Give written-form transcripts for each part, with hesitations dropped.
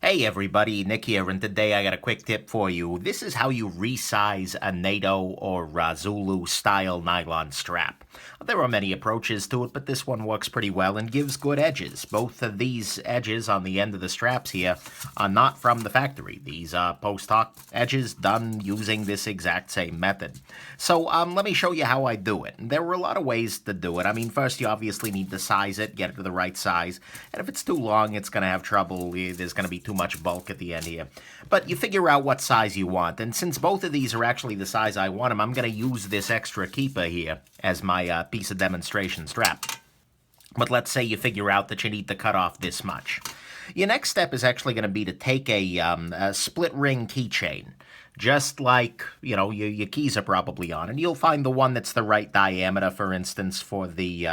Hey everybody, Nick here, and today I got a quick tip for you. This is how you resize a NATO or ZULU style nylon strap. There are many approaches to it, but this one works pretty well and gives good edges. Both of these edges on the end of the straps here are not from the factory. These are post hoc edges done using this exact same method. So let me show you how I do it. There are a lot of ways to do it. I mean, first you obviously need to size it, get it to the right size, and if it's too long, it's going to have trouble. There's going to be too much bulk at the end here. But you figure out what size you want, and since both of these are actually the size I want them, I'm going to use this extra keeper here as my piece of demonstration strap. But let's say you figure out that you need to cut off this much. Your next step is actually going to be to take a split ring keychain, just like, you know, your keys are probably on, and you'll find the one that's the right diameter, for instance, for the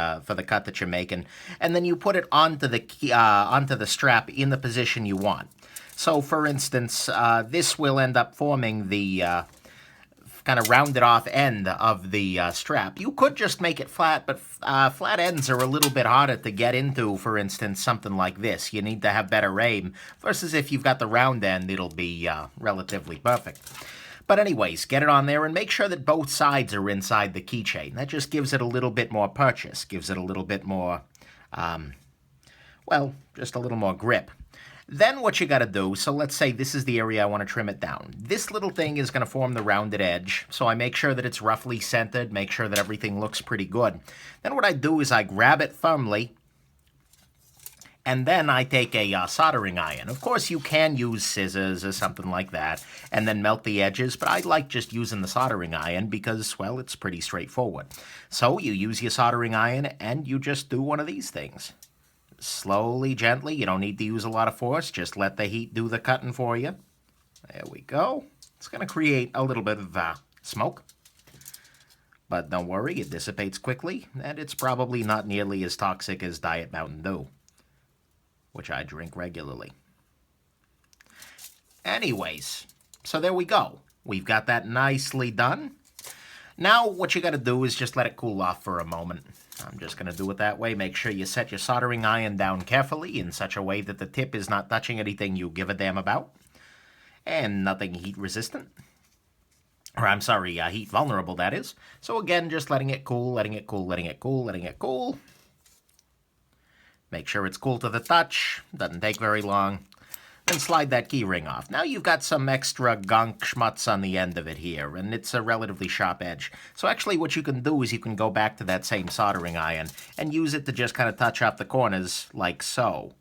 cut that you're making, and then you put it onto the strap in the position you want. So, for instance, this will end up forming the kind of rounded off end of the strap. You could just make it flat, but flat ends are a little bit harder to get into, for instance, something like this. You need to have better aim, versus if you've got the round end, it'll be relatively perfect. But anyways, get it on there and make sure that both sides are inside the keychain. That just gives it a little bit more purchase, gives it a little bit more, well, just a little more grip. Then what you got to do, so let's say this is the area I want to trim it down. This little thing is going to form the rounded edge, so I make sure that it's roughly centered, make sure that everything looks pretty good. Then what I do is I grab it firmly, and then I take a soldering iron. Of course, you can use scissors or something like that, and then melt the edges, but I like just using the soldering iron because, well, it's pretty straightforward. So you use your soldering iron, and you just do one of these things. Slowly, gently. You don't need to use a lot of force. Just let the heat do the cutting for you. There we go. It's going to create a little bit of smoke. But don't worry, it dissipates quickly, and it's probably not nearly as toxic as Diet Mountain Dew, which I drink regularly. Anyways, so there we go. We've got that nicely done. Now what you got to do is just let it cool off for a moment. I'm just going to do it that way. Make sure you set your soldering iron down carefully in such a way that the tip is not touching anything you give a damn about. And nothing heat resistant. Or I'm sorry, heat vulnerable, that is. So again, just letting it cool, letting it cool, letting it cool, letting it cool. Make sure it's cool to the touch. Doesn't take very long. Then slide that keyring off. Now you've got some extra gunk schmutz on the end of it here, and it's a relatively sharp edge. So actually what you can do is you can go back to that same soldering iron and use it to just kind of touch up the corners like so.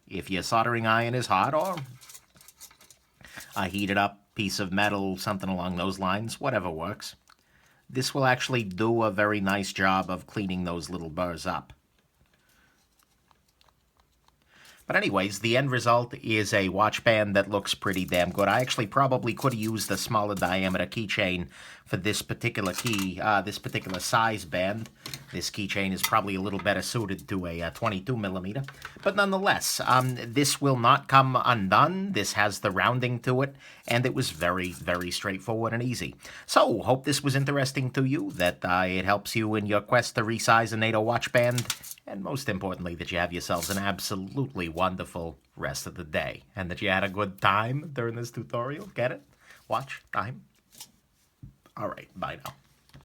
If your soldering iron is hot, or a heated up piece of metal, something along those lines, whatever works. This will actually do a very nice job of cleaning those little burrs up. But anyways, the end result is a watch band that looks pretty damn good. I actually probably could have used a smaller diameter keychain for this particular this particular size band. This keychain is probably a little better suited to a 22 millimeter. But nonetheless, this will not come undone. This has the rounding to it, and it was very, very straightforward and easy. So, hope this was interesting to you, that it helps you in your quest to resize a NATO watch band, and most importantly, that you have yourselves an absolutely wonderful rest of the day, and that you had a good time during this tutorial. Get it? Watch time. All right, bye now.